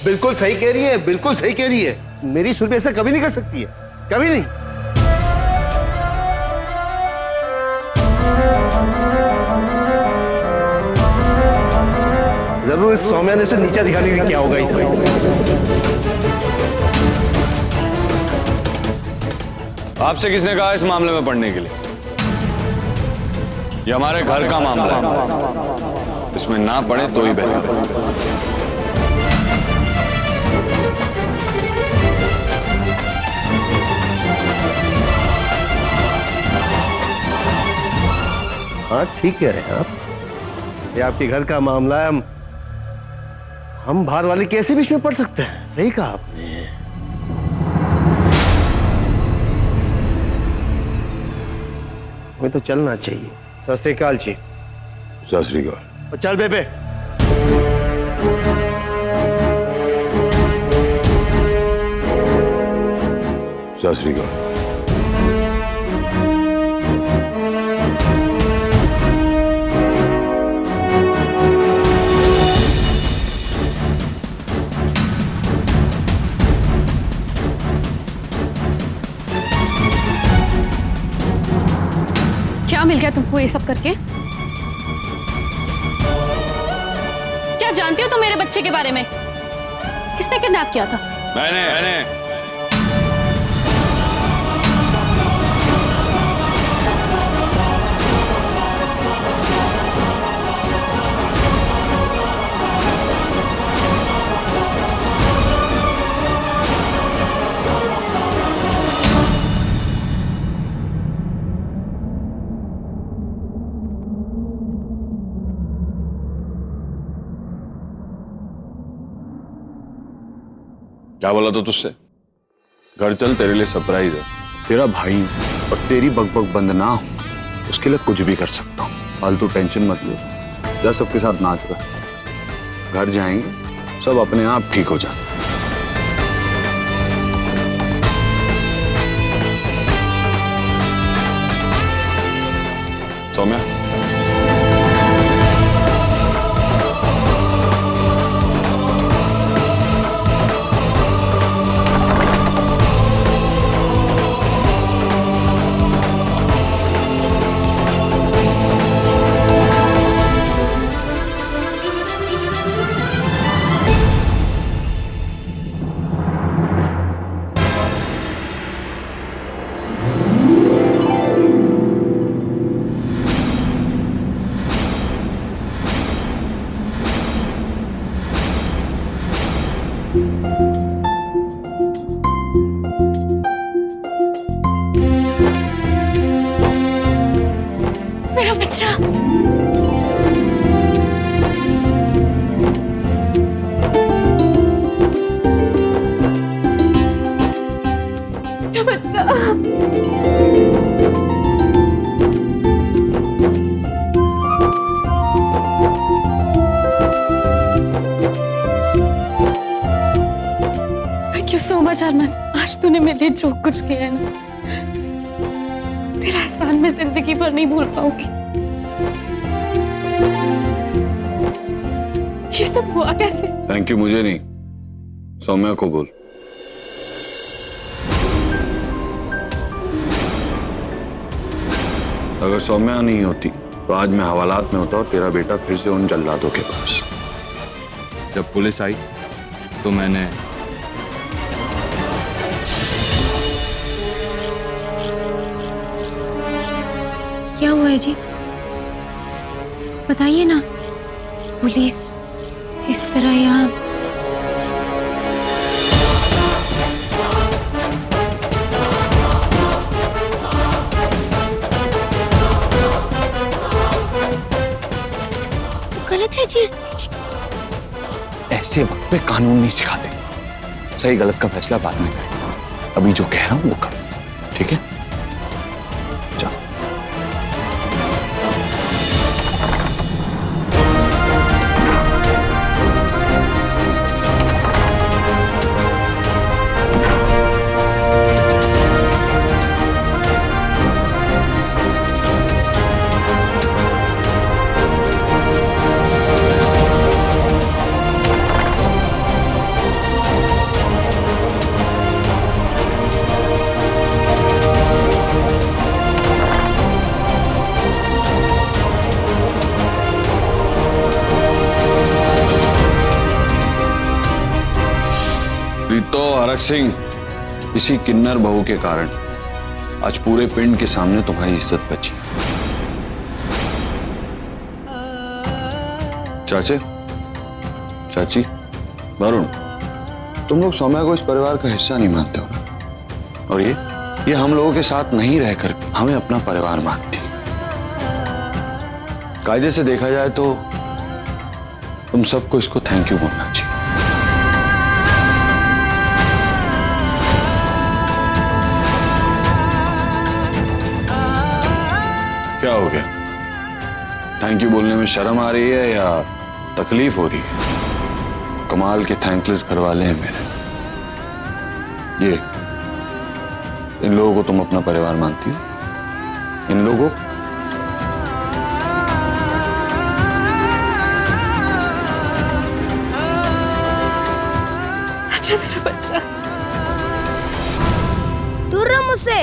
बिल्कुल सही कह रही है, बिल्कुल सही कह रही है। मेरी सुरभि ऐसा कभी नहीं कर सकती है, कभी नहीं। जरूर इस सौम्या ने उसे नीचा दिखाने के लिए क्या होगा इस आपसे किसने कहा इस मामले में पढ़ने के लिए? ये हमारे घर का मामला है, इसमें ना पढ़े तो ही बेहतर है। हाँ ठीक कह रहे हैं आप, ये आपके घर का मामला है। हम बाहर वाले कैसे बीच में पढ़ सकते हैं? सही कहा आपने। हमें तो चलना चाहिए। सत श्री अकाल जी। सत श्री अकाल। चल बेबे। सत श्री अकाल। क्या मिल गया तुमको ये सब करके? क्या जानती हो तुम मेरे बच्चे के बारे में? किसने किडनैप किया था? मैंने। क्या बोला था तुझसे? घर चल, तेरे लिए सरप्राइज है। तेरा भाई और तेरी बकबक बंद ना हो उसके लिए कुछ भी कर सकता हूँ। फालतू टेंशन मत ले, जा सबके साथ नाच कर। घर जाएंगे सब अपने आप ठीक हो जाए। सौम्या, मेरा बच्चा। मेरा बच्चा। थैंक यू सो मच अरमान। आज तूने मेरे लिए जो कुछ किया है ना, तेरा एहसान मैं जिंदगी भर नहीं भूल पाऊंगी। ये सब हुआ कैसे? थैंक यू मुझे नहीं, सौम्या को बोल। अगर सौम्या नहीं होती तो आज मैं हवालात में होता और तेरा बेटा फिर से उन जल्लादों के पास। जब पुलिस आई तो मैंने क्या हुआ है जी? बताइए ना। पुलिस इस तरह यहाँ? गलत है जी। ऐसे वक्त पे कानून नहीं सिखाते। सही गलत का फैसला बाद में करें। अभी जो कह रहा हूं वो कर, ठीक है? चल। अलग सिंह, इसी किन्नर बहू के कारण आज पूरे पिंड के सामने तुम्हारी इज्जत बची। चाचे, चाची, वरुण, तुम लोग सौम्या को इस परिवार का हिस्सा नहीं मानते हो ना? और ये हम लोगों के साथ नहीं रहकर हमें अपना परिवार मानती है। कायदे से देखा जाए तो तुम सबको इसको थैंक यू बोलना चाहिए। क्या हो गया? थैंक यू बोलने में शर्म आ रही है या तकलीफ हो रही है? कमाल के थैंकलेस घर वाले हैं मेरे। ये इन लोगों को तुम अपना परिवार मानती हो? इन लोगों अच्छा मेरा बच्चा, दूर रहो मुझसे,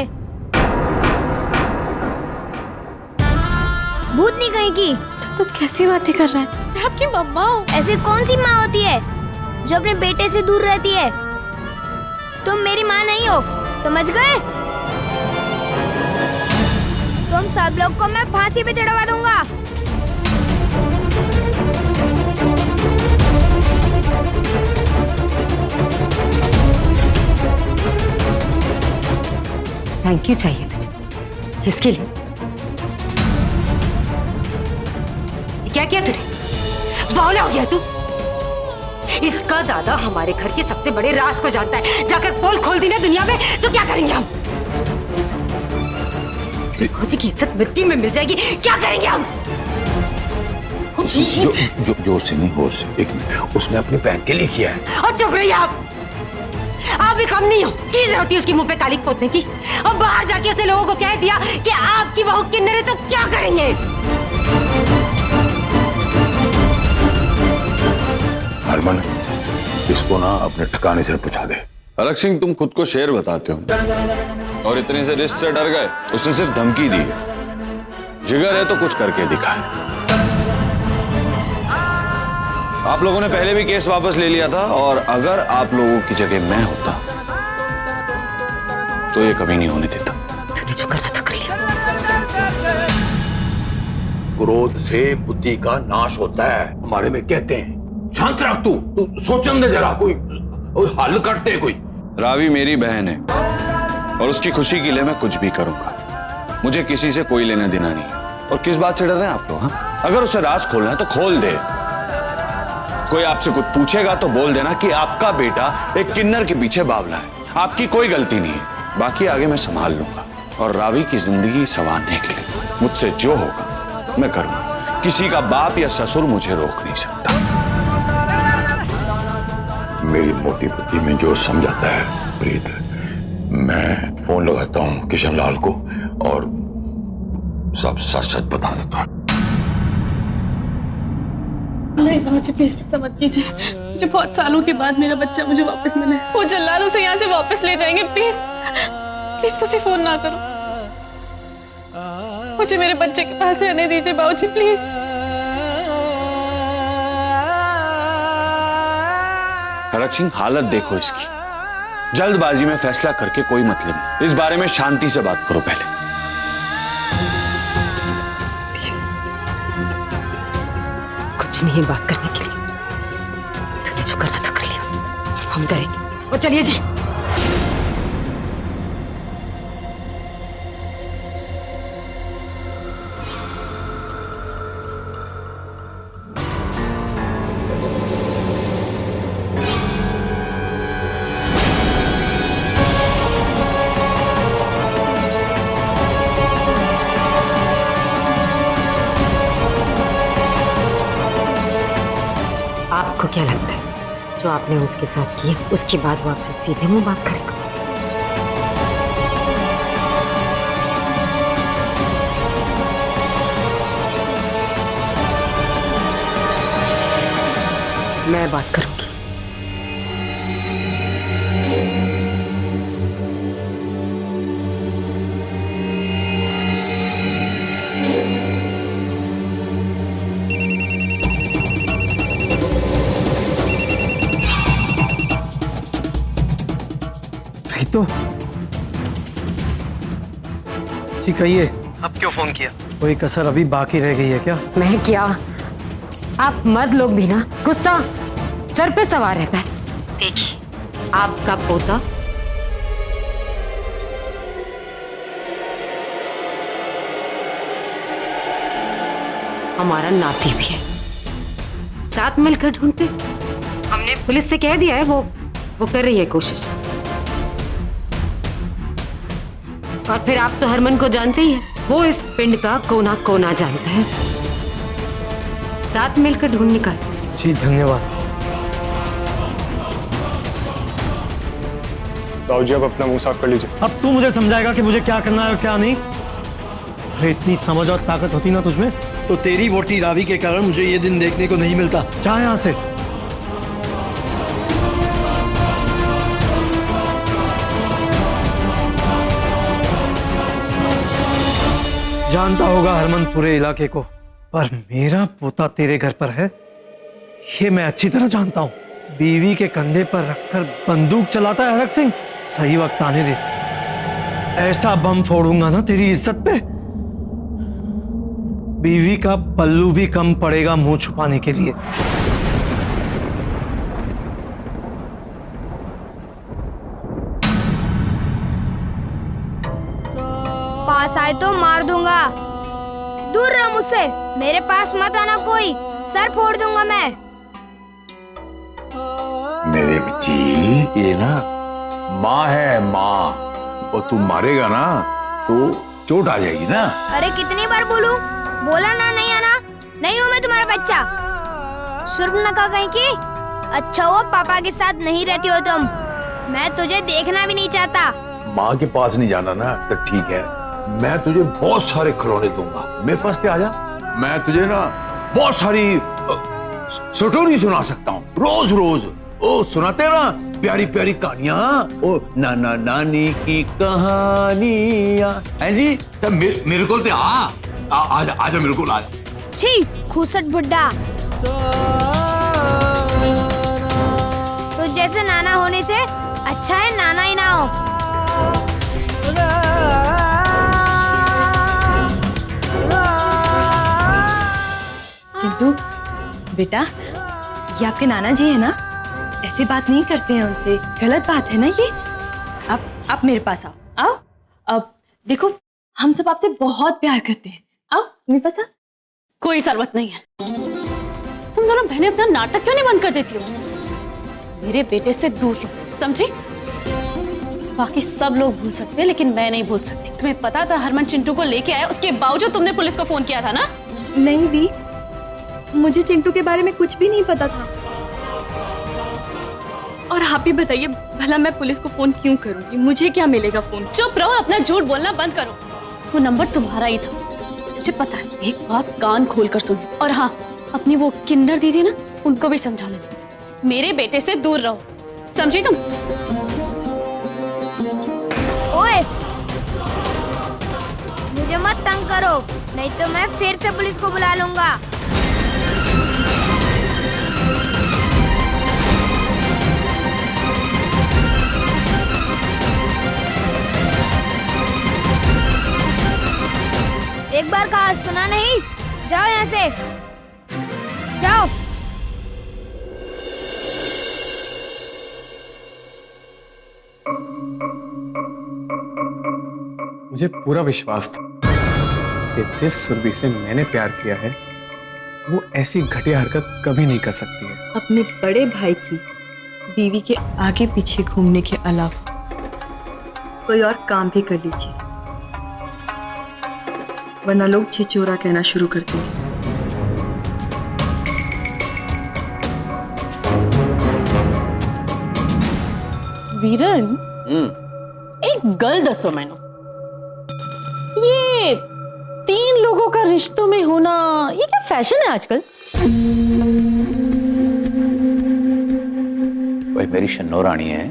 भूत नहीं कहेगी। तो तुम कैसी बातें कर रहे हैं? मैं आपकी मम्मा हूँ। ऐसी कौन सी माँ होती है जो अपने बेटे से दूर रहती है? तुम मेरी माँ नहीं हो, समझ गए? तुम सब लोग को मैं फांसी पे चढ़वा दूंगा। थैंक यू चाहिए तुझे इसके लिए? क्या किया तूने? बावला हो गया तू? इसका दादा हमारे घर के सबसे बड़े राज को जानता है। जाकर पोल खोल दी ना दुनिया में तो क्या करेंगे हम? तेरी खोजी की इज्जत मिट्टी में मिल जाएगी, क्या करेंगे हम? जो से नहीं हो से, उसने अपनी बहन के लिए किया है। और चुप रहिए आप भी कम नहीं हो। की जरूरत थी उसकी मुंह पे कालिक पोतने की? और बाहर जाके उसने लोगों को कह दिया कि आपकी बहू किन्नर है, तो क्या करेंगे? हरमन, इसको ना अपने ठिकाने से पहुंचा दे। अलग सिंह, तुम खुद को शेर बताते हो और इतने से रिस्क से डर गए। उसने सिर्फ धमकी दी है, जिगर है तो कुछ करके दिखाए। आप लोगों ने पहले भी केस वापस ले लिया था और अगर आप लोगों की जगह मैं होता तो ये कभी नहीं होने देता। तूने जो करना था कर लिया। क्रोध से बुद्धि का नाश होता है, हमारे में कहते हैं। शांत रह, तू सोचने दे जरा, कोई हल करते हैं कोई। रावी मेरी बहन है और उसकी खुशी के लिए मैं कुछ भी करूंगा। मुझे किसी से कोई लेना देना नहीं है। और किस बात से डर रहे हैं आप लोग? हाँ, अगर उसे राज खोलना है तो खोल दे। कोई आपसे कुछ पूछेगा तो बोल देना कि आपका बेटा एक किन्नर के पीछे बावला है, आपकी कोई गलती नहीं है। बाकी आगे मैं संभाल लूंगा। और रावी की जिंदगी संवारने के लिए मुझसे जो होगा मैं करूंगा। किसी का बाप या ससुर मुझे रोक नहीं सकता। मेरी मोटी बुद्धि में जो समझाता है प्रीत, मैं फोन लगाता हूँ किशन लाल को और सब सच सच बता देता हूँ। नहीं भाजी, प्लीज ऐसा मत कीजिए। मुझे बहुत सालों के बाद मेरा बच्चा मुझे वापस मिला है। वो जल्लाद उसे यहाँ से वापस ले जाएंगे। प्लीज प्लीज तुझे फोन ना करो। मुझे मेरे बच्चे के पास रहने दीजिए बाबूजी, प्लीज। हरक सिंह, हालत देखो इसकी। जल्दबाजी में फैसला करके कोई मतलब नहीं। इस बारे में शांति से बात करो पहले। कुछ नहीं बात करने के लिए। तूने जो करना था कर लिया, हम करेंगे। और चलिए जी। आपको क्या लगता है जो आपने उसके साथ किया उसके बाद वो आपसे सीधे मुंह बात करेगा? मैं बात करूंगी। तो। जी कहिए, अब क्यों फोन किया? कोई कसर अभी बाकी रह गई है क्या? मैं क्या, आप मर्द लोग भी ना गुस्सा सर पे सवार रहता है। देखिए आपका पोता हमारा नाती भी है, साथ मिलकर ढूंढते। हमने पुलिस से कह दिया है, वो कर रही है कोशिश। और फिर आप तो हरमन को जानते ही हैं, वो इस पिंड का कोना कोना जानता है। साथ मिलकर ढूंढ निकाल। जी धन्यवाद। राव जी, आप अपना मुंह साफ कर लीजिए। अब तू मुझे समझाएगा कि मुझे क्या करना है और क्या नहीं? अरे इतनी समझ और ताकत होती ना तुझमें तो तेरी वोटी रावी के कारण मुझे ये दिन देखने को नहीं मिलता। जा यहां से। जानता होगा हरमन पूरे इलाके को, पर मेरा पोता तेरे घर पर है ये मैं अच्छी तरह जानता हूं। बीवी के कंधे पर रखकर बंदूक चलाता है हरक सिंह। सही वक्त आने दे, ऐसा बम फोड़ूंगा ना तेरी इज्जत पे, बीवी का पल्लू भी कम पड़ेगा मुंह छुपाने के लिए। पास आए तो मार दूंगा। दूर रहो मुझसे, मेरे पास मत आना कोई, सर फोड़ दूंगा मैं। मेरे बच्ची, ये ना माँ है माँ, और तू मारेगा ना तो चोट आ जाएगी ना। अरे कितनी बार बोलूं, बोला ना नहीं आना। नहीं हूँ मैं तुम्हारा बच्चा, शुर्बनखा कहीं की। अच्छा हुआ पापा के साथ नहीं रहती हो तुम, मैं तुझे देखना भी नहीं चाहता। माँ के पास नहीं जाना ना तो ठीक है, मैं तुझे बहुत सारे खिलौने दूंगा। मेरे पास ते आजा, मैं तुझे ना बहुत सारी स्टोरी सुना सकता हूँ रोज रोज। ओ सुनाते ना प्यारी प्यारी कहानियां, ओ नाना नानी की कहानियां है जी। तब मेरे को ते आजा मेरे को आजा। छी खूसट बुड्ढा, तो जैसे नाना होने से अच्छा है नाना ही ना हो। चिंटू बेटा, ये आपके नाना जी है ना, ऐसी बात नहीं करते हैं उनसे, गलत बात है ना ये। आप मेरे पास आओ। अब देखो हम सब आपसे बहुत प्यार करते हैं, आओ मेरे पास आओ। कोई जरूरत नहीं है। तुम दोनों बहनें अपना नाटक क्यों नहीं बंद कर देती हो? मेरे बेटे से दूर रहो, समझी? बाकी सब लोग भूल सकते हैं लेकिन मैं नहीं भूल सकती। तुम्हें पता था हरमन चिंटू को लेके आया, उसके बावजूद तुमने पुलिस को फोन किया था ना? नहीं दी, मुझे चिंटू के बारे में कुछ भी नहीं पता था। और आप ही बताइए, भला मैं पुलिस को फोन क्यों करूंगी? मुझे क्या मिलेगा फोन? चुप रहो, अपना झूठ बोलना बंद करो। वो नंबर तुम्हारा ही था, मुझे पता है। एक बात कान खोल कर सुन, और हाँ, अपनी वो किन्नर दीदी ना, उनको भी समझा लेना, मेरे बेटे से दूर रहो, समझी तुम? ओए, मुझे मत तंग करो, नहीं तो मैं फिर से पुलिस को बुला लूंगा। एक बार कहा सुना नहीं? जाओ यहाँ से, जाओ। मुझे पूरा विश्वास था कि जिस सुरभि से मैंने प्यार किया है वो ऐसी घटिया हरकत कभी नहीं कर सकती है। अपने बड़े भाई की बीवी के आगे पीछे घूमने के अलावा कोई और काम भी कर लीजिए, वरना लोग छिछोरा कहना शुरू कर देंगे। वीरन, एक गल दसो मैनू, ये 3 लोगों का रिश्तों में होना ये क्या फैशन है आजकल? भाई मेरी शन्नो रानी है,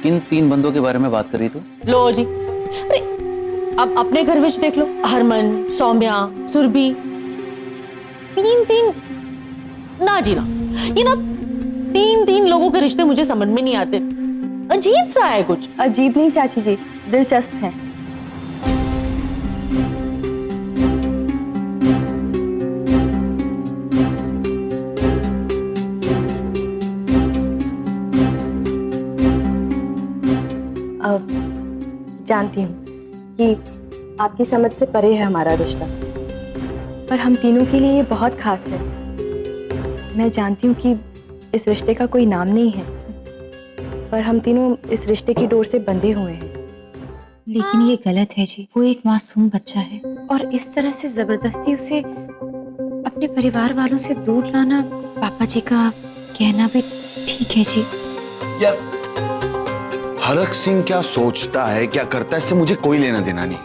किन 3 बंदों के बारे में बात करी तू? लो जी, अरे अब अपने घर विच देख लो, हरमन, सौम्या, सुरभि, 3 ना जी ना, ये ना 3 लोगों के रिश्ते मुझे समझ में नहीं आते। अजीब सा है कुछ। अजीब नहीं चाची जी, दिलचस्प है। अब जानती हूँ कि आपकी समझ से परे है हमारा रिश्ता, पर हम तीनों के लिए ये बहुत खास है। मैं जानती हूँ कि इस रिश्ते का कोई नाम नहीं है, पर हम तीनों इस रिश्ते की डोर से बंधे हुए हैं। लेकिन ये गलत है जी। वो एक मासूम बच्चा है और इस तरह से जबरदस्ती उसे अपने परिवार वालों से दूर लाना, पापा जी का कहना भी ठीक है जी। यार हरक सिंह क्या सोचता है, क्या करता है, इससे मुझे कोई लेना देना नहीं।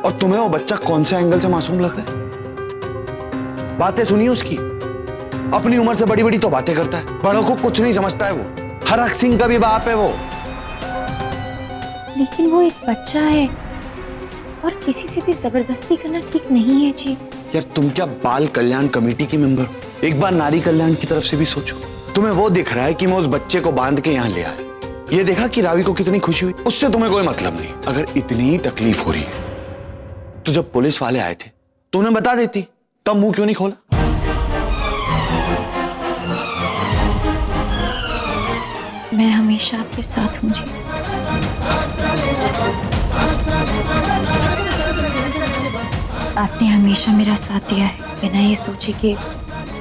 और तुम्हें वो बच्चा कौन से एंगल से मासूम लग रहा है? बातें सुनिए उसकी, अपनी उम्र से बड़ी बड़ी तो बातें करता है, बड़ों को कुछ नहीं समझता है वो। हरक सिंह का भी बाप है वो। लेकिन वो एक बच्चा है और किसी से भी जबरदस्ती करना ठीक नहीं है जी। यार तुम क्या बाल कल्याण कमेटी की मेंबर हो? एक बार नारी कल्याण की तरफ से भी सोचो। तुम्हें वो दिख रहा है कि मैं उस बच्चे को बांध के यहाँ ले आया, ये देखा कि रावी को कितनी खुशी हुई, उससे तुम्हें कोई मतलब नहीं। अगर इतनी ही तकलीफ हो रही है तो जब पुलिस वाले आए थे तो उन्हें बता देती, तब मुंह क्यों नहीं खोला? मैं हमेशा आपके साथ हूँ जी। आपने हमेशा मेरा साथ दिया है, बिना ये सोचे कि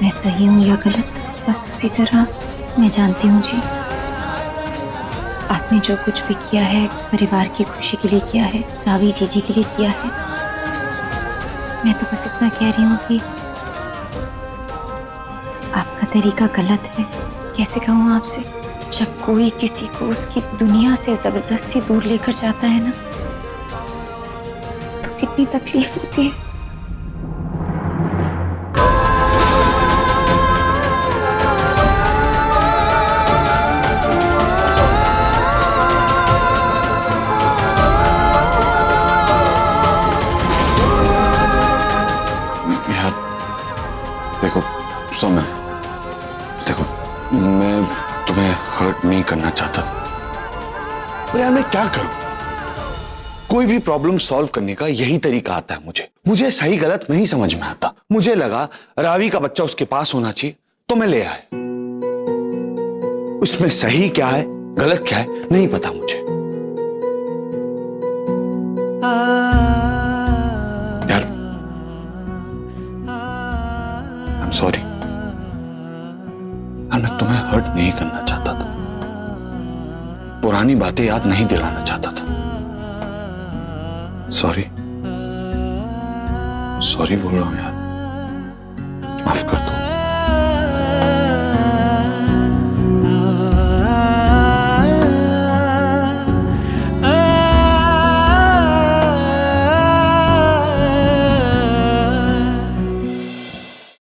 मैं सही हूँ या गलत। बस उसी तरह मैं जानती हूँ जी, आपने जो कुछ भी किया है परिवार की खुशी के लिए किया है, रावी जीजी के लिए किया है। मैं तो बस इतना कह रही हूँ कि आपका तरीका गलत है। कैसे कहूँ आपसे, जब कोई किसी को उसकी दुनिया से जबरदस्ती दूर लेकर जाता है ना, तो कितनी तकलीफ होती है। यार देखो सोना, देखो मैं तुम्हें हर्ट नहीं करना चाहता था, पर यार मैं क्या करूं? कोई भी प्रॉब्लम सॉल्व करने का यही तरीका आता है मुझे सही गलत नहीं समझ में आता। मुझे लगा रावी का बच्चा उसके पास होना चाहिए तो मैं ले आया। उसमें सही क्या है गलत क्या है नहीं पता मुझे। यार आई एम सॉरी, मैं तुम्हें हर्ट नहीं करना चाहता था, पुरानी बातें याद नहीं दिलाना चाहता था। सॉरी सॉरी बोल रहा हूं यार, माफ कर दो।